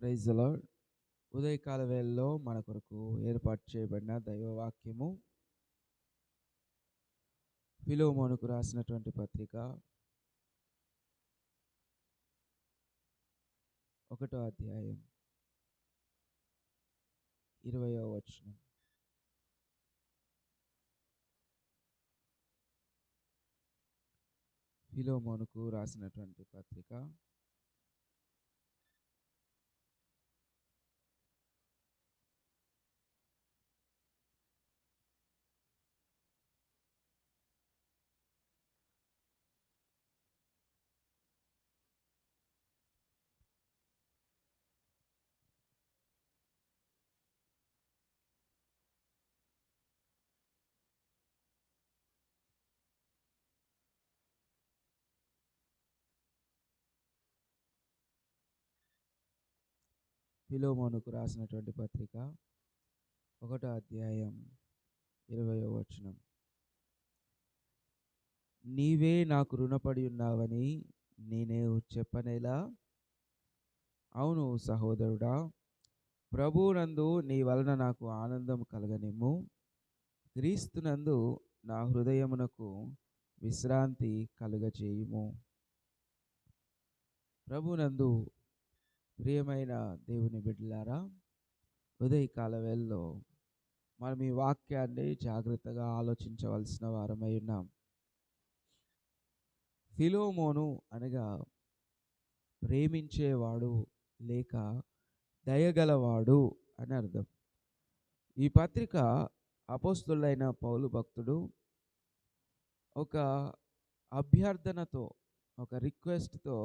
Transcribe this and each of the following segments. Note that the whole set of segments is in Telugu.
Praise the lord. ఉదయకాల వేళలో మన కొరకు ఏర్పాటు చేయబడిన దైవవాక్యము ఫిలోమోనుకు రాసినటువంటి పత్రిక 1వ అధ్యాయం 20వ వచనం. ఫిలోమోనుకు రాసినటువంటి పత్రిక ఫిలోమోనుకు రాసినటువంటి పత్రిక 1వ అధ్యాయం 20వ వచనం. నీవే నాకు రుణపడి ఉన్నావని నేనే చెప్పనేలా? అవును సహోదరుడా, ప్రభువునందు నీ వలన నాకు ఆనందం కలగనిమ్ము. క్రీస్తునందు నా హృదయమునకు విశ్రాంతి కలుగచేయుము. ప్రభునందు ప్రియమైన దేవుని బిడ్డలారా, ఉదయకాల వేళలో మనం ఈ వాక్యాన్ని జాగ్రత్తగా ఆలోచించవలసిన వారమై ఉన్నాం. ఫిలోమోను అనగా ప్రేమించేవాడు లేక దయగలవాడు అని అర్థం. ఈ పత్రిక అపోస్తులైన పౌలు భక్తుడు ఒక అభ్యర్థనతో, ఒక రిక్వెస్ట్తో,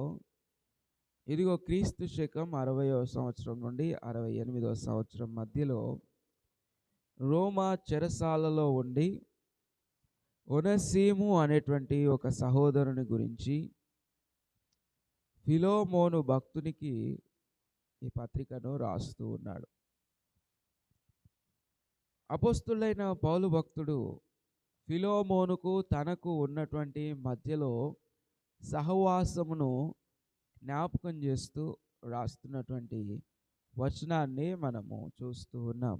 ఇదిగో క్రీస్తు శకం 60వ సంవత్సరం నుండి 68వ సంవత్సరం మధ్యలో రోమా చెరసాలలో ఉండి ఒనేసిము అనేటువంటి ఒక సహోదరుని గురించి ఫిలోమోను భక్తునికి ఈ పత్రికను రాస్తూ ఉన్నాడు. అపోస్తులైన పౌలు భక్తుడు ఫిలోమోనుకు తనకు ఉన్నటువంటి మధ్యలో సహవాసమును జ్ఞాపకం చేస్తూ రాస్తున్నటువంటి వచనాన్ని మనము చూస్తూ ఉన్నాం.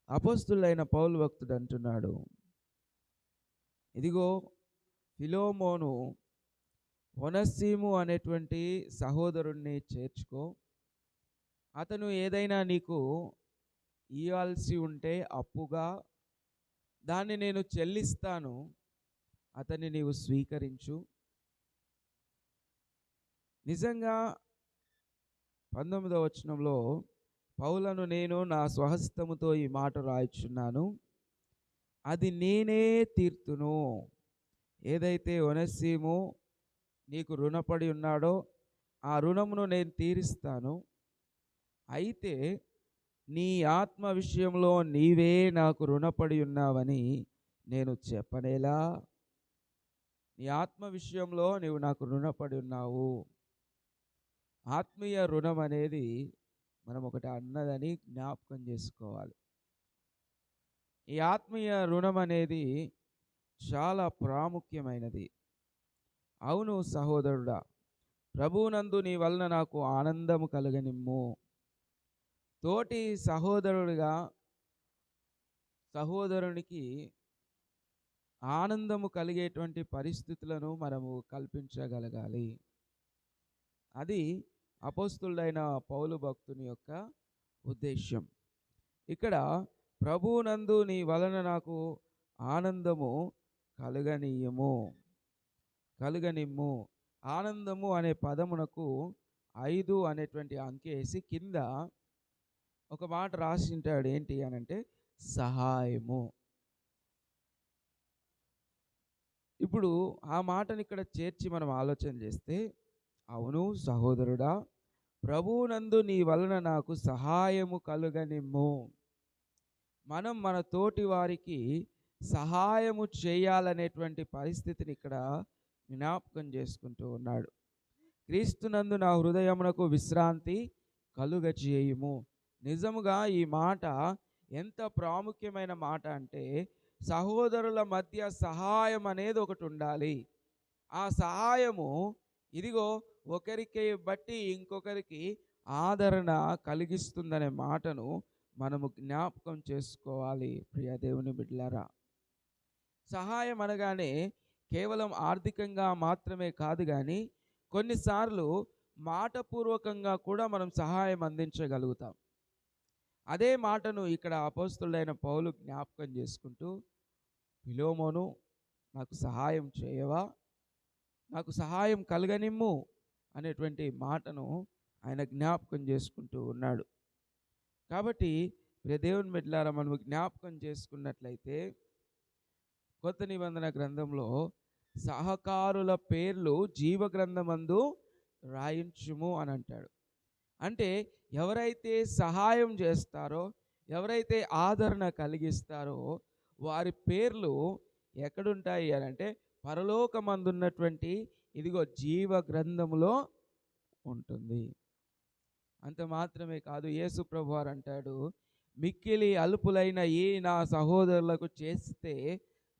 అపోస్తులైన పౌలు భక్తుడు అంటున్నాడు, ఇదిగో ఫిలోమోను ఒనేసిము అనేటువంటి సహోదరుణ్ణి చేర్చుకో. అతను ఏదైనా నీకు ఇవ్వాల్సి ఉంటే అప్పుగా దాన్ని నేను చెల్లిస్తాను, అతన్ని నీవు స్వీకరించు. నిజంగా 19వ వచనంలో పౌలను నేను నా స్వహస్తముతో ఈ మాట రాయిచున్నాను, అది నేనే తీర్తును. ఏదైతే ఒనేసిము నీకు రుణపడి ఉన్నాడో ఆ రుణమును నేను తీరుస్తాను. అయితే నీ ఆత్మ విషయంలో నీవే నాకు రుణపడి ఉన్నావని నేను చెప్పనేలా? నీ ఆత్మ విషయంలో నీవు నాకు రుణపడి ఉన్నావు. ఆత్మీయ రుణం అనేది మనం ఒకటి అన్నదని జ్ఞాపకం చేసుకోవాలి. ఈ ఆత్మీయ రుణం అనేది చాలా ప్రాముఖ్యమైనది. అవును సహోదరుడా, ప్రభువునందు నీ వలన నాకు ఆనందము కలగనిమ్ము. తోటి సహోదరుడిగా సహోదరునికి ఆనందము కలిగేటువంటి పరిస్థితులను మనము కల్పించగలగాలి. అది అపోస్తులైన పౌలు భక్తుని యొక్క ఉద్దేశ్యం. ఇక్కడ ప్రభువునందు నీ వలన నాకు ఆనందము కలుగనిమ్ము. ఆనందము అనే పదమునకు 5 అనేటువంటి అంకె వేసి కింద ఒక మాట రాసింటాడు. ఏంటి అనంటే సహాయము. ఇప్పుడు ఆ మాటని ఇక్కడ చేర్చి మనం ఆలోచన చేస్తే, అవును సహోదరుడా, ప్రభువునందు నీ వలన నాకు సహాయము కలుగనిమ్ము. మనం మన తోటి వారికి సహాయము చేయాలనేటువంటి పరిస్థితిని ఇక్కడ జ్ఞాపకం చేసుకుంటూ ఉన్నాడు. క్రీస్తునందు నా హృదయమునకు విశ్రాంతి కలుగచేయుము. నిజముగా ఈ మాట ఎంత ప్రాముఖ్యమైన మాట అంటే, సహోదరుల మధ్య సహాయం అనేది ఒకటి ఉండాలి. ఆ సహాయము ఇదిగో ఒకరికి బట్టి ఇంకొకరికి ఆదరణ కలిగిస్తుందనే మాటను మనము జ్ఞాపకం చేసుకోవాలి. ప్రియ దేవుని బిడ్డలారా, సహాయం అనగానే కేవలం ఆర్థికంగా మాత్రమే కాదు కానీ కొన్నిసార్లు మాటపూర్వకంగా కూడా మనం సహాయం అందించగలుగుతాం. అదే మాటను ఇక్కడ అపోస్తలుడైన పౌలు జ్ఞాపకం చేసుకుంటూ, ఫిలోమోను, నాకు సహాయం చేయవా, నాకు సహాయం కలగనిమ్ము అనేటువంటి మాటను ఆయన జ్ఞాపకం చేసుకుంటూ ఉన్నాడు. కాబట్టి ప్రియ దేవుని బిడ్డలారా, మనం జ్ఞాపకం చేసుకున్నట్లయితే కొత్త నిబంధన గ్రంథంలో సహకారుల పేర్లు జీవ గ్రంథమందు రాయించుము అని అంటాడు. అంటే ఎవరైతే సహాయం చేస్తారో, ఎవరైతే ఆదరణ కలిగిస్తారో వారి పేర్లు ఎక్కడుంటాయి అని అంటే పరలోకమందున్నటువంటి ఇదిగో జీవ గ్రంథములో ఉంటుంది. అంత మాత్రమే కాదు, యేసు ప్రభువారు అంటాడు, మిక్కిలి అల్పులైన ఈ నా సహోదరులకు చేస్తే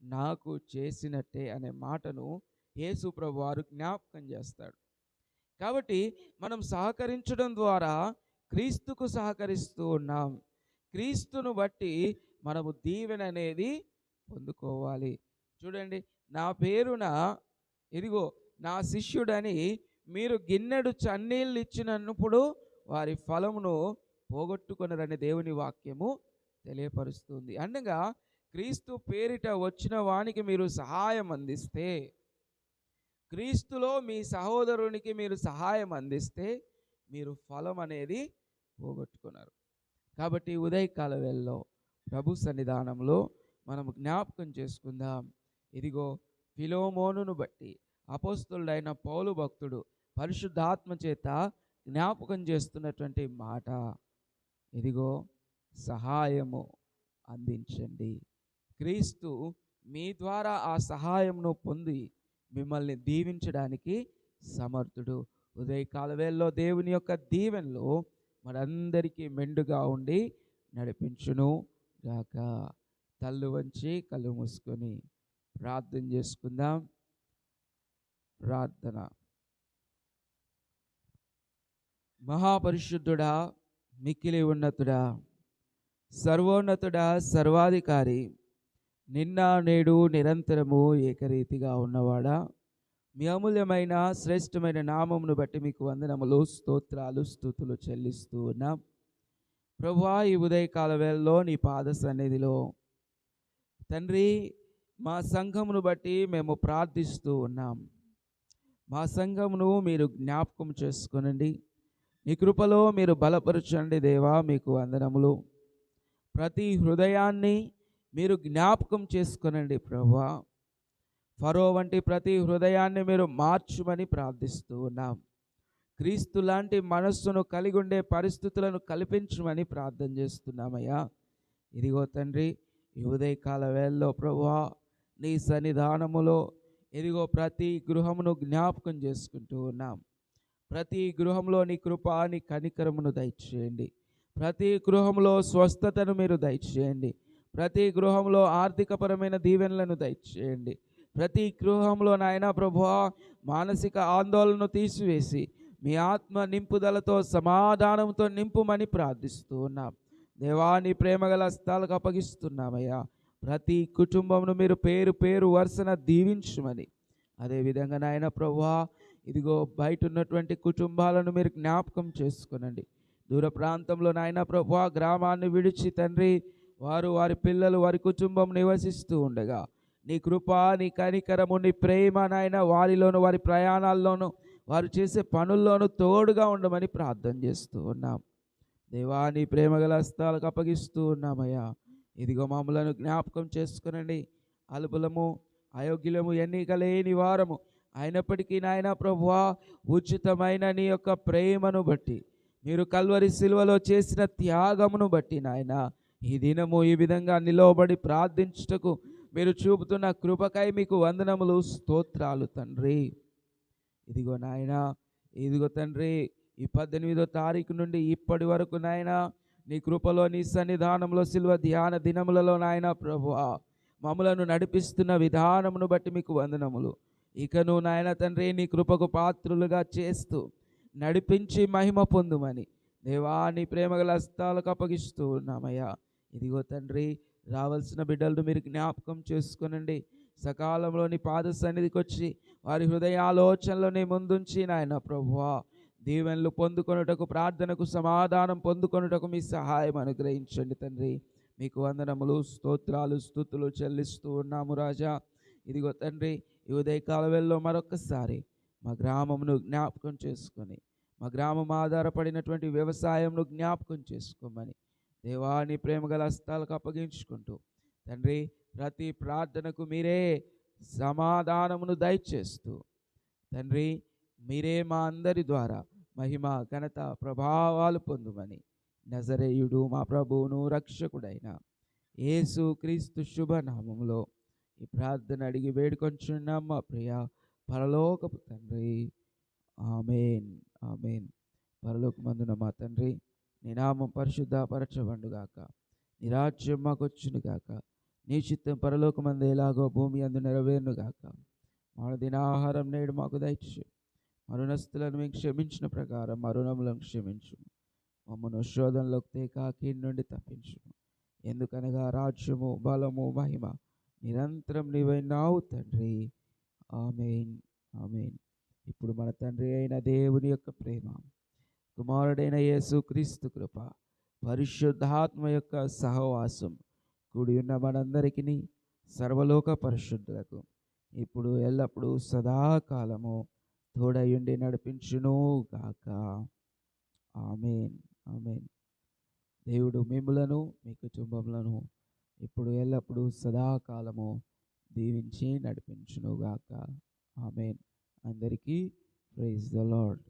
నాకు చేసినట్టే అనే మాటను యేసు ప్రభువారు జ్ఞాపకం చేస్తాడు. కాబట్టి మనం సహకరించడం ద్వారా క్రీస్తుకు సహకరిస్తూ ఉన్నాం. క్రీస్తును బట్టి మనము దీవెన అనేది పొందుకోవాలి. చూడండి, నా పేరున ఇదిగో నా శిష్యుడని మీరు గిన్నెడు చన్నీళ్ళు ఇచ్చినప్పుడు వారి ఫలమును పోగొట్టుకొనరని దేవుని వాక్యము తెలియపరుస్తుంది. అనగా క్రీస్తు పేరిట వచ్చిన వానికి మీరు సహాయం అందిస్తే, క్రీస్తులో మీ సహోదరునికి మీరు సహాయం అందిస్తే మీరు ఫలం అనేది పోగొట్టుకున్నారు. కాబట్టి ఉదయకాల వేళలో ప్రభు సన్నిధానంలో మనము జ్ఞాపకం చేసుకుందాం. ఇదిగో ఫిలోమోనును బట్టి అపోస్తలుడైన పౌలు భక్తుడు పరిశుద్ధాత్మ చేత జ్ఞాపకం చేస్తున్నటువంటి మాట, ఇదిగో సహాయము అందించండి. క్రీస్తు మీ ద్వారా ఆ సహాయంను పొంది మిమ్మల్ని దీవించడానికి సమర్థుడు. ఉదయకాల వేళలో దేవుని యొక్క దీవెనలు మనందరికీ మెండుగా ఉండి నడిపించును గాక. తల్లు వంచి కళ్ళు మూసుకొని ప్రార్థన చేసుకుందాం. ప్రార్థన. మహాపరిశుద్ధుడా, మిక్కిలి ఉన్నతుడా, సర్వోన్నతుడా, సర్వాధికారి, నిన్న నేడు నిరంతరము ఏకరీతిగా ఉన్నవాడా, మీ అమూల్యమైన శ్రేష్టమైన నామమును బట్టి మీకు వందనములు, స్తోత్రాలు, స్తుతులు చెల్లిస్తూ ఉన్నాం. ప్రభువా, ఈ ఉదయకాల వేళలో నీ పాద సన్నిధిలో తండ్రి మా సంఘమును బట్టి మేము ప్రార్థిస్తూ ఉన్నాం. మా సంఘమును మీరు జ్ఞాపకం చేసుకొనండి. నీ కృపలో మీరు బలపరచండి దేవా, మీకు వందనములు. ప్రతి హృదయాన్ని మీరు జ్ఞాపకం చేసుకొనండి ప్రభువా. ఫరో వంటి ప్రతి హృదయాన్ని మీరు మార్చుమని ప్రార్థిస్తూ ఉన్నాం. క్రీస్తు లాంటి మనస్సును కలిగి ఉండే పరిస్థితులను కల్పించమని ప్రార్థన చేస్తున్నామయ్యా. ఇదిగో తండ్రి, ఈ ఉదయకాల వేళలో ప్రభువా నీ సన్నిధానములో ఇదిగో ప్రతి గృహమును జ్ఞాపకం చేసుకుంటూ ఉన్నాం. ప్రతి గృహంలో నీ కృప, నీ కనికరమును దయచేయండి. ప్రతి గృహంలో స్వస్థతను మీరు దయచేయండి. ప్రతి గృహంలో ఆర్థికపరమైన దీవెనలను దయచేయండి. ప్రతి గృహంలో నాయన ప్రభువా మానసిక ఆందోళనను తీసివేసి మీ ఆత్మ నింపుదలతో సమాధానంతో నింపుమని ప్రార్థిస్తూ ఉన్నాం. దేవాని ప్రేమగల స్థలాలకు అప్పగిస్తున్నామయ్యా. ప్రతి కుటుంబమును మీరు పేరు పేరు వరుసన దీవించమని, అదేవిధంగా నాయన ప్రభువా ఇదిగో బయట ఉన్నటువంటి కుటుంబాలను మీరు జ్ఞాపకం చేసుకునండి. దూర ప్రాంతంలో నాయన ప్రభువా గ్రామాన్ని విడిచి తండ్రి వారు, వారి పిల్లలు, వారి కుటుంబం నివసిస్తూ ఉండగా నీ కృప, నీ కనికరము, నీ ప్రేమ నాయన వారిలోను, వారి ప్రయాణాల్లోనూ, వారు చేసే పనుల్లోనూ తోడుగా ఉండమని ప్రార్థన చేస్తూ ఉన్నాం. దేవా నీ ప్రేమగల హస్తాలకు అప్పగిస్తూ ఉన్నామయ్యా. ఇదిగో మమ్మలను జ్ఞాపకం చేసుకునండి. అల్పులము, అయోగ్యులము, ఎన్నిక లేని వారము అయినప్పటికీ నాయన ప్రభువా ఉచితమైన నీ యొక్క ప్రేమను బట్టి, మీరు కల్వరి సిలువలో చేసిన త్యాగమును బట్టి నాయన ఈ దినము ఈ విధంగా నిలవబడి ప్రార్థించుటకు మీరు చూపుతున్న కృపకై మీకు వందనములు, స్తోత్రాలు తండ్రి. ఇదిగో నాయన, ఇదిగో తండ్రి, ఈ 18వ తారీఖు నుండి ఇప్పటి వరకు నాయన నీ కృపలో, నీ సన్నిధానంలో, సిలువ ధ్యాన దినములలో నాయన ప్రభువా మమ్మలను నడిపిస్తున్న విధానమును బట్టి మీకు వందనములు. ఇకను నాయన తండ్రి నీ కృపకు పాత్రులుగా చేస్తూ నడిపించి మహిమ పొందుమని దేవా నీ ప్రేమగల హస్తాలకు అప్పగిస్తూ ఉన్నామయ్యా. ఇదిగో తండ్రి, రావాల్సిన బిడ్డలను మీరు జ్ఞాపకం చేసుకొనండి. సకాలంలో నీ పాద సన్నిధికి వచ్చి వారి హృదయ ఆలోచనలు నీ ముందుంచి నాయన ప్రభువా, దీవెనలు పొందుకొనుటకు, ప్రార్థనకు సమాధానం పొందుకొనుటకు మీ సహాయం అనుగ్రహించండి తండ్రి. మీకు వందనములు, స్తోత్రాలు, స్తుతులు చెల్లిస్తూ ఉన్నాము రాజా. ఇదిగో తండ్రి, ఈ ఉదయకాల వేళలో మరొక్కసారి మా గ్రామమును జ్ఞాపకం చేసుకొని, మా గ్రామం ఆధారపడినటువంటి వ్యవసాయంను జ్ఞాపకం చేసుకోమని దేవాని ప్రేమగల హస్తాలకు అప్పగించుకుంటూ తండ్రి, ప్రతి ప్రార్థనకు మీరే సమాధానమును దయచేస్తూ తండ్రి, మీరే మా అందరి ద్వారా మహిమ, ఘనత, ప్రభావాలు పొందుమని నజరేయుడు మా ప్రభువును రక్షకుడైన యేసు క్రీస్తు శుభనామములో ఈ ప్రార్థన అడిగి వేడుకొంచున్నాం మా ప్రియ పరలోకపు తండ్రి. ఆమేన్, ఆమేన్. పరలోకమందున మా తండ్రి, నీ నామం పరిశుద్ధపరచబడుగాక, నీ రాజ్యం మాకొచ్చునుగాక, నీ చిత్తం పరలోకమందు ఎలాగో భూమి అందు నెరవేరునుగాక. మన దినాహారం నేడు మాకు దయచేయి. మా రుణస్థులను మేము క్షమించిన ప్రకారం మా రుణములను క్షమించు. మమ్మను శోధనలోకి తేకాకి నుండి తప్పించు. ఎందుకనగా రాజ్యము, బలము, మహిమ నిరంతరం నీవైనావు తండ్రి. ఆమేన్, ఆమేన్. ఇప్పుడు మన తండ్రి అయిన దేవుని యొక్క ప్రేమ, కుమారుడైన యేసు క్రీస్తు కృప, పరిశుద్ధాత్మ యొక్క సహవాసం కూడి ఉన్న మనందరికీ, సర్వలోక పరిశుద్ధులకు ఇప్పుడు ఎల్లప్పుడూ సదాకాలము తోడయుండి నడిపించును గాక. ఆమేన్, ఆమేన్. దేవుడు మిమ్ములను, మీ కుటుంబములను ఇప్పుడు ఎల్లప్పుడూ సదాకాలము దీవించి నడిపించును గాక. ఆమేన్. అందరికీ ప్రైజ్ ద లార్డ్.